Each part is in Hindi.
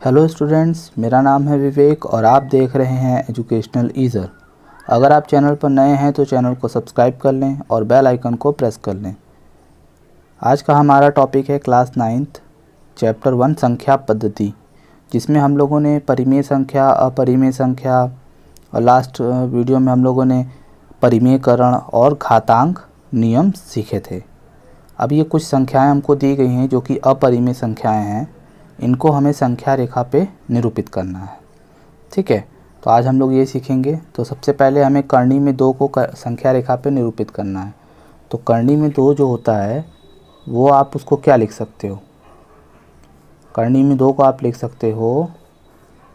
हेलो स्टूडेंट्स, मेरा नाम है विवेक और आप देख रहे हैं एजुकेशनल ईज़र। अगर आप चैनल पर नए हैं तो चैनल को सब्सक्राइब कर लें और बेल आइकन को प्रेस कर लें। आज का हमारा टॉपिक है क्लास 9th चैप्टर 1 संख्या पद्धति, जिसमें हम लोगों ने परिमेय संख्या, अपरिमेय संख्या और लास्ट वीडियो में हम लोगों ने परिमेयकरण और घातांक नियम सीखे थे। अब ये कुछ संख्याएं हमको दी गई हैं जो कि अपरिमेय संख्याएं हैं। इनको हमें संख्या रेखा पे निरूपित करना है। ठीक है, तो आज हम लोग ये सीखेंगे। तो सबसे पहले हमें कर्णी में 2 को संख्या रेखा पे निरूपित करना है। तो कर्णी में 2 जो होता है वो आप उसको क्या लिख सकते हो? कर्णी में 2 को आप लिख सकते हो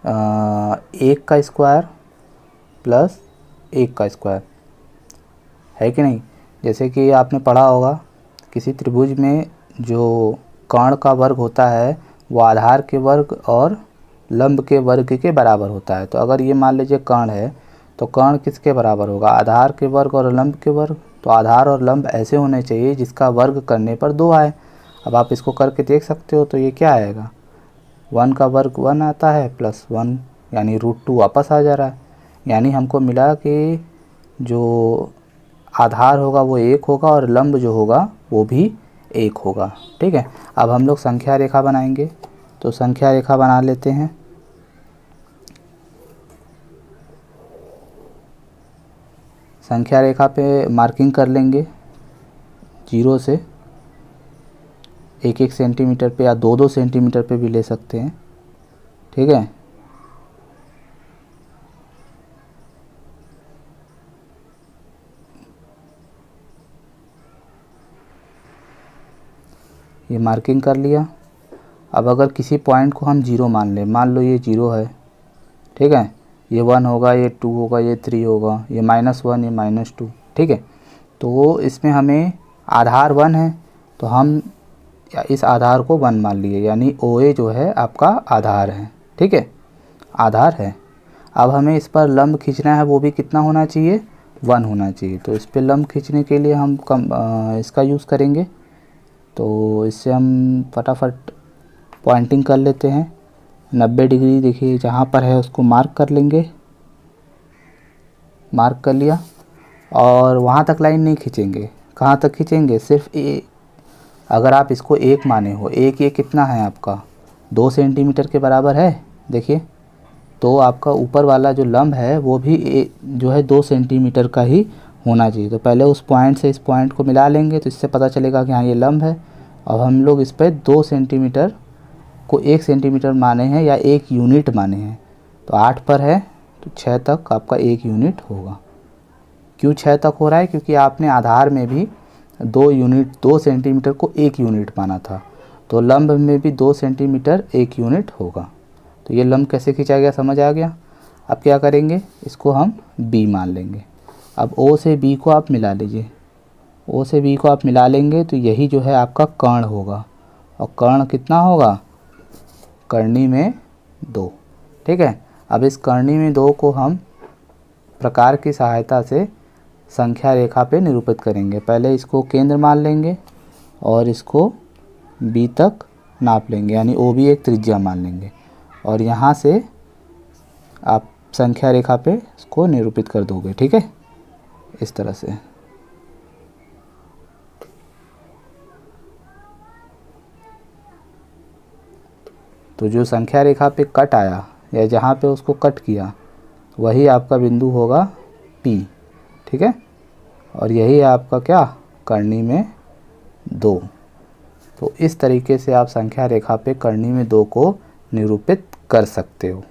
1 का स्क्वायर प्लस 1 का स्क्वायर, है कि नहीं? जैसे कि आपने पढ़ा होगा किसी त्रिभुज में जो कर्ण का वर्ग होता है वो आधार के वर्ग और लंब के वर्ग के बराबर होता है। तो अगर ये मान लीजिए कर्ण है तो कर्ण किसके बराबर होगा? आधार के वर्ग और लंब के वर्ग। तो आधार और लंब ऐसे होने चाहिए जिसका वर्ग करने पर 2 आए। अब आप इसको करके देख सकते हो। तो ये क्या आएगा? 1 का वर्ग 1 आता है प्लस 1 यानी √2 वापस आ जा रहा है। यानी हमको मिला कि जो आधार होगा वो 1 होगा और लंब जो होगा वो भी 1 होगा। ठीक है, अब हम लोग संख्या रेखा बनाएंगे। तो संख्या रेखा बना लेते हैं। संख्या रेखा पे मार्किंग कर लेंगे 0 से 1-1 सेंटीमीटर पे या 2-2 सेंटीमीटर पे भी ले सकते हैं। ठीक है, ये मार्किंग कर लिया। अब अगर किसी पॉइंट को हम 0 मान लें, मान लो ये 0 है, ठीक है, ये 1 होगा, ये 2 होगा, ये 3 होगा, ये -1, ये -2। ठीक है, तो इसमें हमें आधार 1 है तो हम इस आधार को 1 मान लिए, यानी OA जो है आपका आधार है। ठीक है, आधार है। अब हमें इस पर लंब खींचना है, वो भी कितना होना चाहिए? 1 होना चाहिए। तो इस पर लंब खींचने के लिए हम इसका यूज़ करेंगे। तो इससे हम फटाफट पॉइंटिंग कर लेते हैं। 90 डिग्री देखिए जहाँ पर है उसको मार्क कर लेंगे। मार्क कर लिया और वहाँ तक लाइन नहीं खींचेंगे। कहाँ तक खींचेंगे? सिर्फ अगर आप इसको 1 माने हो, ये कितना है आपका? 2 सेंटीमीटर के बराबर है। देखिए, तो आपका ऊपर वाला जो लंब है वो भी जो है 2 सेंटीमीटर का ही होना चाहिए। तो पहले उस पॉइंट से इस पॉइंट को मिला लेंगे तो इससे पता चलेगा कि हाँ ये लंब है। अब हम लोग इस पर 2 सेंटीमीटर को 1 सेंटीमीटर माने हैं या 1 यूनिट माने हैं। तो 8 पर है तो 6 तक आपका 1 यूनिट होगा। क्यों 6 तक हो रहा है? क्योंकि आपने आधार में भी 2 सेंटीमीटर को 1 यूनिट माना था, तो लंब में भी 2 सेंटीमीटर 1 यूनिट होगा। तो ये लंब कैसे खींचा गया, समझ आ गया? अब क्या करेंगे, इसको हम B मान लेंगे। अब O से B को आप मिला लीजिए। O से B को आप मिला लेंगे तो यही जो है आपका कर्ण होगा। और कर्ण कितना होगा? कर्णी में 2। ठीक है, अब इस कर्णी में 2 को हम प्रकार की सहायता से संख्या रेखा पे निरूपित करेंगे। पहले इसको केंद्र मान लेंगे और इसको B तक नाप लेंगे, यानी OB एक त्रिज्या मान लेंगे और यहाँ से आप संख्या रेखा पे इसको निरूपित कर दोगे। ठीक है, इस तरह से। तो जो संख्या रेखा पे कट आया या जहाँ पे उसको कट किया वही आपका बिंदु होगा P। ठीक है, और यही है आपका क्या? कर्णी में 2। तो इस तरीके से आप संख्या रेखा पे कर्णी में 2 को निरूपित कर सकते हो।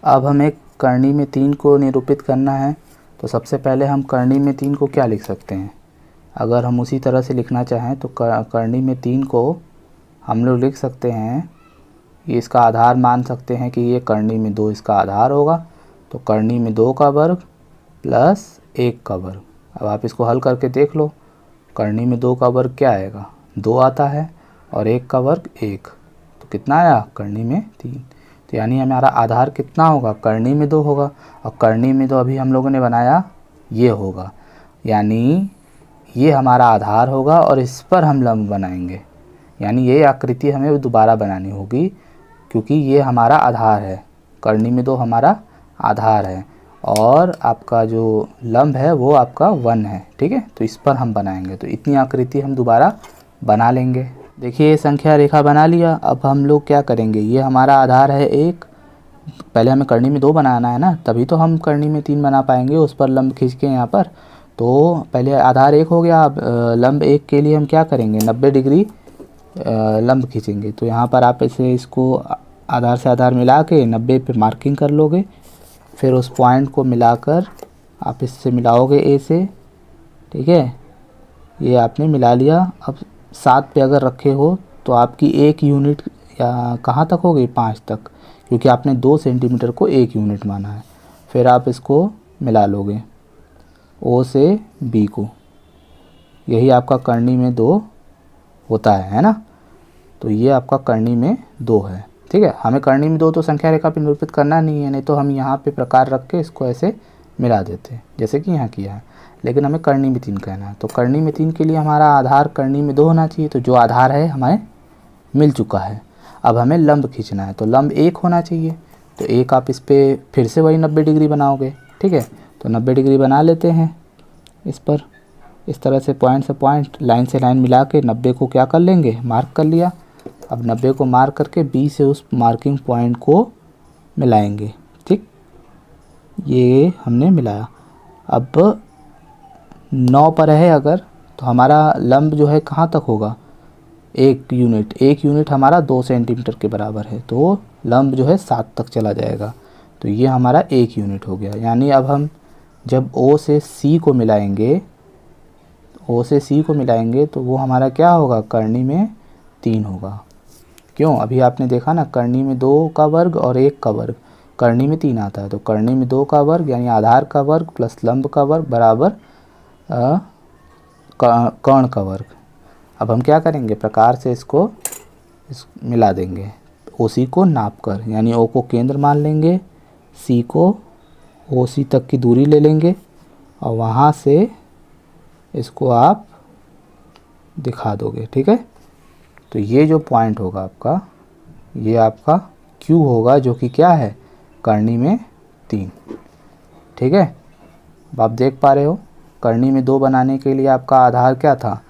अब हमें कर्णी में 3 को निरूपित करना है। तो सबसे पहले हम कर्णी में 3 को क्या लिख सकते हैं? अगर हम उसी तरह से लिखना चाहें तो कर्णी में 3 को हम लोग लिख सकते हैं, ये इसका आधार मान सकते हैं कि ये कर्णी में 2 इसका आधार होगा। तो कर्णी में 2 का वर्ग प्लस 1 का वर्ग। अब आप इसको हल करके देख लो। कर्णी में 2 का वर्ग क्या आएगा? 2 आता है और 1 का वर्ग 1, तो कितना आया? कर्णी में 3। तो यानी हमारा आधार कितना होगा? कर्णी में 2 होगा। और कर्णी में 2 अभी हम लोगों ने बनाया ये होगा, यानी ये हमारा आधार होगा और इस पर हम लंब बनाएंगे। यानी ये आकृति हमें दोबारा बनानी होगी क्योंकि ये हमारा आधार है, कर्णी में 2 हमारा आधार है और आपका जो लंब है वो आपका 1 है। ठीक है, तो इस पर हम बनाएंगे। तो इतनी आकृति हम दोबारा बना लेंगे। देखिए ये संख्या रेखा बना लिया। अब हम लोग क्या करेंगे, ये हमारा आधार है 1, पहले हमें कर्णी में 2 बनाना है ना, तभी तो हम कर्णी में 3 बना पाएंगे उस पर लंब खींच के यहाँ पर। तो पहले आधार 1 हो गया। अब लंब 1 के लिए हम क्या करेंगे, 90 डिग्री लंब खींचेंगे। तो यहाँ पर आप इसे इसको आधार से आधार मिला के 90 पे मार्किंग कर लोगे, फिर उस पॉइंट को मिलाकर आप इससे मिलाओगे ए से। ठीक है, ये आपने मिला लिया। अब 7 पे अगर रखे हो तो आपकी 1 यूनिट या कहाँ तक हो गई, 5 तक, क्योंकि आपने 2 सेंटीमीटर को 1 यूनिट माना है। फिर आप इसको मिला लोगे ओ से बी को, यही आपका कर्णी में 2 होता है ना। तो ये आपका कर्णी में 2 है। ठीक है, हमें कर्णी में 2 तो संख्या रेखा पे निरूपित करना नहीं है, नहीं तो हम यहाँ पे प्रकार रख के इसको ऐसे मिला देते जैसे कि यहाँ किया है, लेकिन हमें कर्णी में 3 कहना है। तो कर्णी में 3 के लिए हमारा आधार कर्णी में 2 होना चाहिए। तो जो आधार है हमें मिल चुका है। अब हमें लंब खींचना है, तो लंब 1 होना चाहिए। तो 1 आप इस पर फिर से वही 90 डिग्री बनाओगे। ठीक है, तो 90 डिग्री बना लेते हैं इस पर। इस तरह से पॉइंट लाइन से लाइन मिला के 90 को क्या कर लेंगे, मार्क कर लिया। अब 90 को मार्क करके बी से उस मार्किंग पॉइंट को मिलाएंगे। ठीक, ये हमने मिलाया। अब 9 पर है अगर, तो हमारा लंब जो है कहाँ तक होगा, 1 यूनिट हमारा 2 सेंटीमीटर के बराबर है। तो लंब जो है 7 तक चला जाएगा। तो ये हमारा 1 यूनिट हो गया। यानी अब हम जब ओ से सी को मिलाएंगे, तो वो हमारा क्या होगा, कर्णी में 3 होगा। क्यों, अभी आपने देखा ना, कर्णी में 2 का वर्ग और 1 का वर्ग, कर्णी में 3 आता है। तो कर्णी में 2 का वर्ग यानी आधार का वर्ग प्लस लंब का वर्ग बराबर कर्ण का वर्ग। अब हम क्या करेंगे, प्रकार से इसको मिला देंगे। ओ सी को नाप कर, यानी ओ को केंद्र मान लेंगे, सी को ओ सी तक की दूरी ले लेंगे और वहाँ से इसको आप दिखा दोगे। ठीक है, तो ये जो पॉइंट होगा आपका, ये आपका क्यू होगा, जो कि क्या है, कर्णी में 3। ठीक है, अब आप देख पा रहे हो, कर्णी में 2 बनाने के लिए आपका आधार क्या था,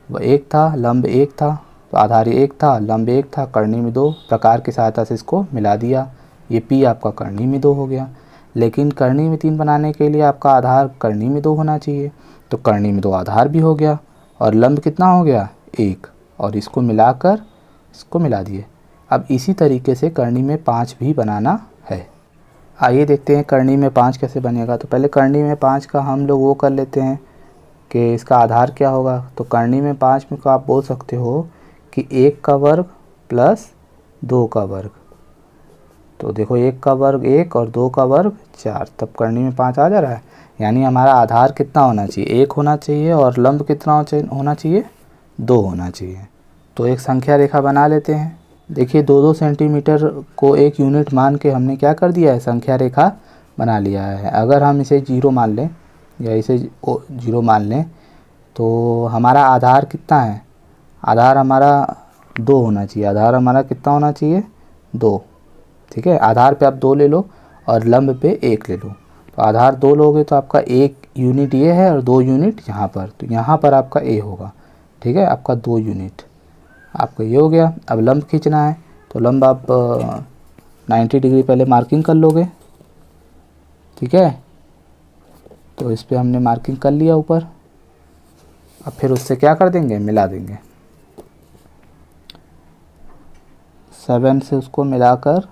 वह 1 था, लंब 1 था। तो आधार 1 था, लंब 1 था, कर्णी में 2, प्रकार की सहायता से इसको मिला दिया। ये पी आपका कर्णी में 2 हो गया। लेकिन कर्णी में 3 बनाने के लिए आपका आधार कर्णी में 2 होना चाहिए। तो कर्णी में 2 आधार भी हो गया और लंब कितना हो गया, 1, और इसको मिलाकर इसको मिला दिए। अब इसी तरीके से कर्णी में 5 भी बनाना है। आइए देखते हैं कर्णी में 5 कैसे बनेगा। तो पहले कर्णी में 5 का हम लोग वो कर लेते हैं कि इसका आधार क्या होगा। तो कर्णी में 5 में को आप बोल सकते हो कि 1 का वर्ग प्लस 2 का वर्ग। तो देखो 1 का वर्ग 1 और 2 का वर्ग 4, तब कर्णी में 5 आ जा रहा है। यानी हमारा आधार कितना होना चाहिए, 1 होना चाहिए, और लंब कितना होना चाहिए, 2 होना चाहिए। तो एक संख्या रेखा बना लेते हैं। देखिए 2-2 सेंटीमीटर को 1 यूनिट मान के हमने क्या कर दिया है, संख्या रेखा बना लिया है। अगर हम इसे 0 मान लें या इसे 0 मान लें, तो हमारा आधार कितना है, आधार हमारा 2 होना चाहिए। आधार हमारा कितना होना चाहिए, 2। ठीक है, आधार पे आप 2 ले लो और लंब पे 1 ले लो। तो आधार 2 लोगे तो आपका 1 यूनिट ये है और 2 यूनिट यहाँ पर, तो यहाँ पर आपका ए होगा। ठीक है, आपका 2 यूनिट आपका ये हो गया। अब लंब खींचना है, तो लंब आप 90 डिग्री पहले मार्किंग कर लोगे। ठीक है, तो इस पर हमने मार्किंग कर लिया ऊपर। अब फिर उससे क्या कर देंगे, मिला देंगे। 7 से उसको मिलाकर,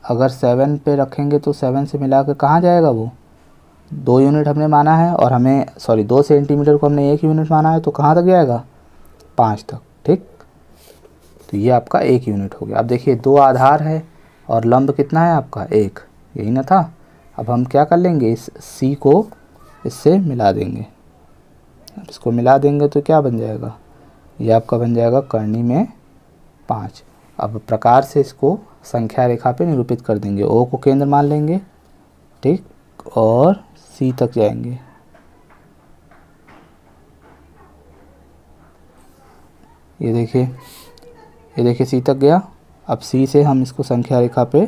अगर 7 पे रखेंगे तो 7 से मिलाकर कहाँ जाएगा, वो 2 यूनिट हमने माना है और हमें 2 सेंटीमीटर को हमने 1 यूनिट माना है, तो कहाँ तक जाएगा, 5 तक। ठीक, तो ये आपका 1 यूनिट हो गया। अब देखिए 2 आधार है और लंब कितना है आपका, 1, यही ना था। अब हम क्या कर लेंगे, इस सी को इससे मिला देंगे। अब इसको मिला देंगे तो क्या बन जाएगा, ये आपका बन जाएगा कर्णी में 5। अब प्रकार से इसको संख्या रेखा पे निरूपित कर देंगे। ओ को केंद्र मान लेंगे, ठीक, और सी तक जाएंगे। ये देखिए सी तक गया। अब सी से हम इसको संख्या रेखा पे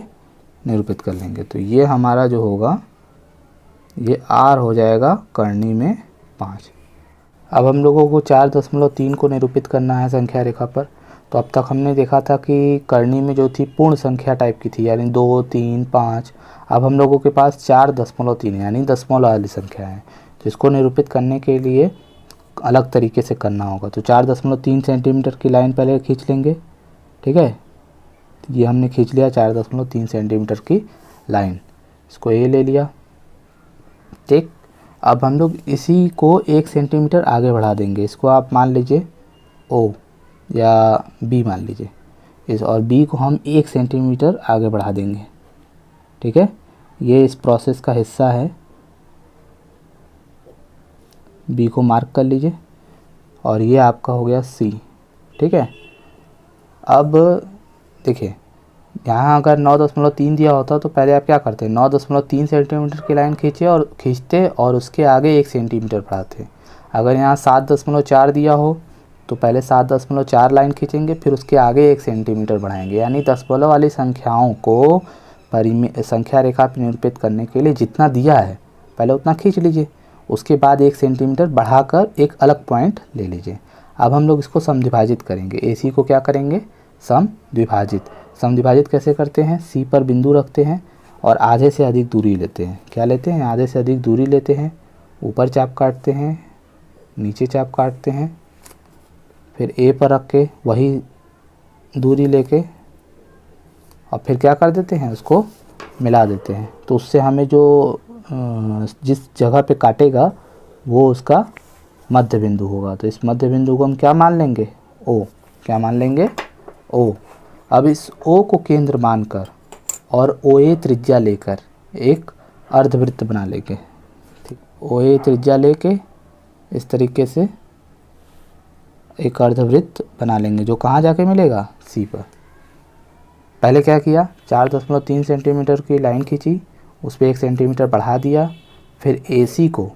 निरूपित कर लेंगे। तो ये हमारा जो होगा ये आर हो जाएगा करनी में 5। अब हम लोगों को 4.3 को निरूपित करना है संख्या रेखा पर। तो अब तक हमने देखा था कि करनी में जो थी पूर्ण संख्या टाइप की थी, यानी 2, 3, 5। अब हम लोगों के पास 4.3 यानी दशमलव वाली संख्या है, तो इसको निरूपित करने के लिए अलग तरीके से करना होगा। तो 4.3 सेंटीमीटर की लाइन पहले खींच लेंगे, ठीक है। ये हमने खींच लिया 4.3 सेंटीमीटर की लाइन, इसको ए ले लिया, ठीक। अब हम लोग इसी को 1 सेंटीमीटर आगे बढ़ा देंगे। इसको आप मान लीजिए ओ या बी मान लीजिए इस, और बी को हम 1 सेंटीमीटर आगे बढ़ा देंगे, ठीक है। ये इस प्रोसेस का हिस्सा है। बी को मार्क कर लीजिए और ये आपका हो गया सी, ठीक है। अब देखिए यहाँ अगर 9.3 दिया होता तो पहले आप क्या करते, 9.3 सेंटीमीटर की लाइन खींचते और उसके आगे 1 सेंटीमीटर बढ़ाते। अगर यहाँ 7.4 दिया हो तो पहले 7.4 लाइन खींचेंगे, फिर उसके आगे 1 सेंटीमीटर बढ़ाएंगे। यानी दशमलव वाली संख्याओं को संख्या रेखा पर निरूपित करने के लिए जितना दिया है पहले उतना खींच लीजिए, उसके बाद 1 सेंटीमीटर बढ़ाकर एक अलग पॉइंट ले लीजिए। अब हम लोग इसको समद्विभाजित करेंगे। AC को क्या करेंगे, समद्विभाजित। समद्विभाजित कैसे करते हैं, C पर बिंदु रखते हैं और आधे से अधिक दूरी लेते हैं। क्या लेते हैं, आधे से अधिक दूरी लेते हैं। ऊपर चाप काटते हैं, नीचे चाप काटते हैं, फिर A पर रख के वही दूरी लेके और फिर क्या कर देते हैं, उसको मिला देते हैं। तो उससे हमें जो जिस जगह पे काटेगा वो उसका मध्य बिंदु होगा। तो इस मध्य बिंदु को हम क्या मान लेंगे, O। क्या मान लेंगे, O। अब इस O को केंद्र मानकर और OA त्रिज्या लेकर एक अर्धवृत्त बना लेंगे, ठीक। OA त्रिज्या लेके इस तरीके से एक अर्धवृत्त बना लेंगे, जो कहाँ जाके मिलेगा, C पर। पहले क्या किया, 4.3 सेंटीमीटर की लाइन खींची, उस पर 1 सेंटीमीटर बढ़ा दिया, फिर AC को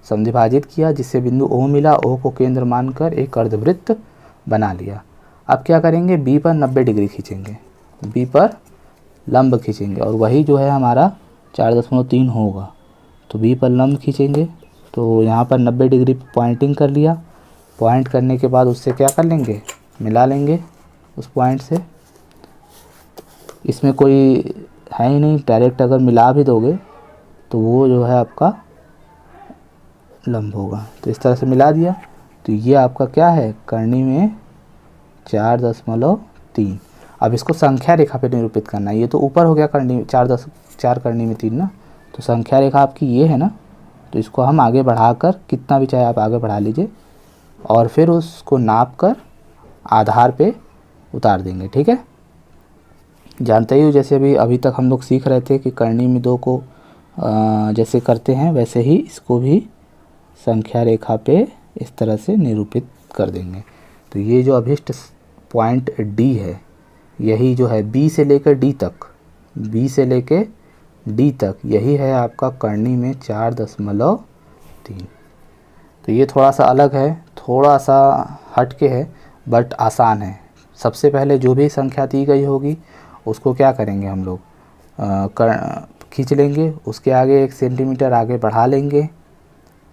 समद्विभाजित किया जिससे बिंदु O मिला। O को केंद्र मानकर एक अर्धवृत्त बना लिया। अब क्या करेंगे, B पर 90 डिग्री खींचेंगे, B पर लंब खींचेंगे और वही जो है हमारा 4.3 होगा। तो B पर लंब खींचेंगे, तो यहाँ पर 90 डिग्री पॉइंटिंग कर लिया। पॉइंट करने के बाद उससे क्या कर लेंगे, मिला लेंगे उस पॉइंट से। इसमें कोई है ही नहीं, डायरेक्ट अगर मिला भी दोगे तो वो जो है आपका लंब होगा। तो इस तरह से मिला दिया। तो ये आपका क्या है, करनी में 4.3। अब इसको संख्या रेखा पे निरूपित करना है। ये तो ऊपर हो गया करनी 4 करनी में 3 ना, तो संख्या रेखा आपकी ये है ना। तो इसको हम आगे बढ़ाकर, कितना भी चाहे आप आगे बढ़ा लीजिए, और फिर उसको नाप कर आधार पे उतार देंगे, ठीक है। जानते ही हो, जैसे अभी तक हम लोग सीख रहे थे कि करनी में 2 को जैसे करते हैं वैसे ही इसको भी संख्या रेखा पे इस तरह से निरूपित कर देंगे। तो ये जो अभिष्ट पॉइंट D है, यही जो है B से लेकर D तक, B से लेकर D तक, यही है आपका करनी में 4.3। तो ये थोड़ा सा अलग है, थोड़ा सा हटके है, बट आसान है। सबसे पहले जो भी संख्या दी गई होगी उसको क्या करेंगे हम लोग, खींच लेंगे, उसके आगे 1 सेंटीमीटर आगे बढ़ा लेंगे,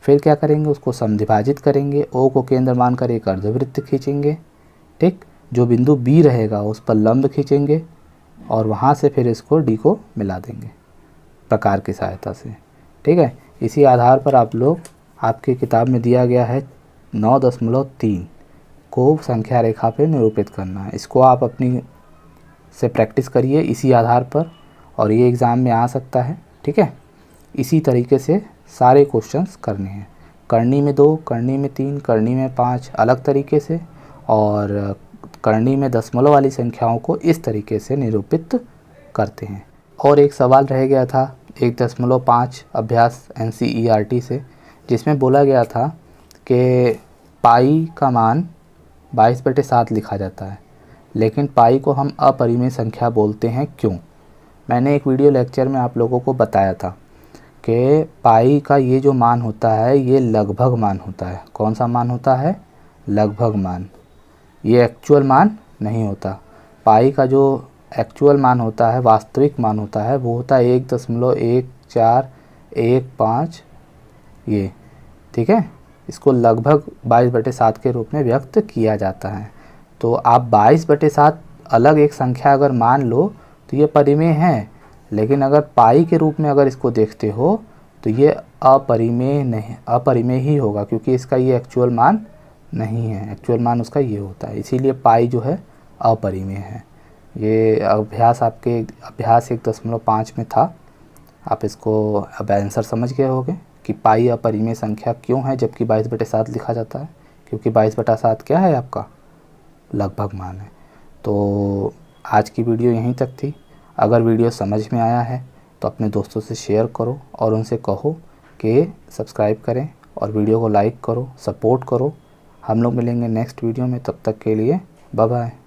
फिर क्या करेंगे, उसको समद्विभाजित करेंगे, O को केंद्र मानकर एक अर्धवृत्त खींचेंगे, ठीक। जो बिंदु B रहेगा उस पर लंब खींचेंगे और वहाँ से फिर इसको D को मिला देंगे प्रकार की सहायता से, ठीक है। इसी आधार पर आप लोग, आपकी किताब में दिया गया है 9.3 को संख्या रेखा पे निरूपित करना है। इसको आप अपनी से प्रैक्टिस करिए इसी आधार पर, और ये एग्ज़ाम में आ सकता है, ठीक है। इसी तरीके से सारे क्वेश्चंस करने हैं। करनी में 2, करनी में 3, करनी में 5 अलग तरीके से, और करनी में दशमलव वाली संख्याओं को इस तरीके से निरूपित करते हैं। और एक सवाल रह गया था 1.5 अभ्यास NCERT से, जिसमें बोला गया था कि पाई का मान 22/7 लिखा जाता है, लेकिन पाई को हम अपरिमेय संख्या बोलते हैं, क्यों। मैंने एक वीडियो लेक्चर में आप लोगों को बताया था कि पाई का ये जो मान होता है ये लगभग मान होता है। कौन सा मान होता है, लगभग मान, ये एक्चुअल मान नहीं होता। पाई का जो एक्चुअल मान होता है, वास्तविक मान होता है, वो होता है 1.1415 ये, ठीक है। इसको लगभग 22/7 के रूप में व्यक्त किया जाता है। तो आप 22/7 अलग एक संख्या अगर मान लो तो ये परिमेय है, लेकिन अगर पाई के रूप में अगर इसको देखते हो तो ये अपरिमेय नहीं, अपरिमेय ही होगा, क्योंकि इसका ये एक्चुअल मान नहीं है। एक्चुअल मान उसका ये होता है, इसीलिए पाई जो है अपरिमेय है। ये अभ्यास आपके अभ्यास 1.5 में था। आप इसको अब आंसर समझ गए होंगे कि पाई अपरिमेय संख्या क्यों है जबकि 22/7 लिखा जाता है, क्योंकि 22/7 क्या है आपका लगभग मान है। तो आज की वीडियो यहीं तक थी। अगर वीडियो समझ में आया है तो अपने दोस्तों से शेयर करो और उनसे कहो कि सब्सक्राइब करें और वीडियो को लाइक करो, सपोर्ट करो। हम लोग मिलेंगे नेक्स्ट वीडियो में, तब तक के लिए बाय बाय।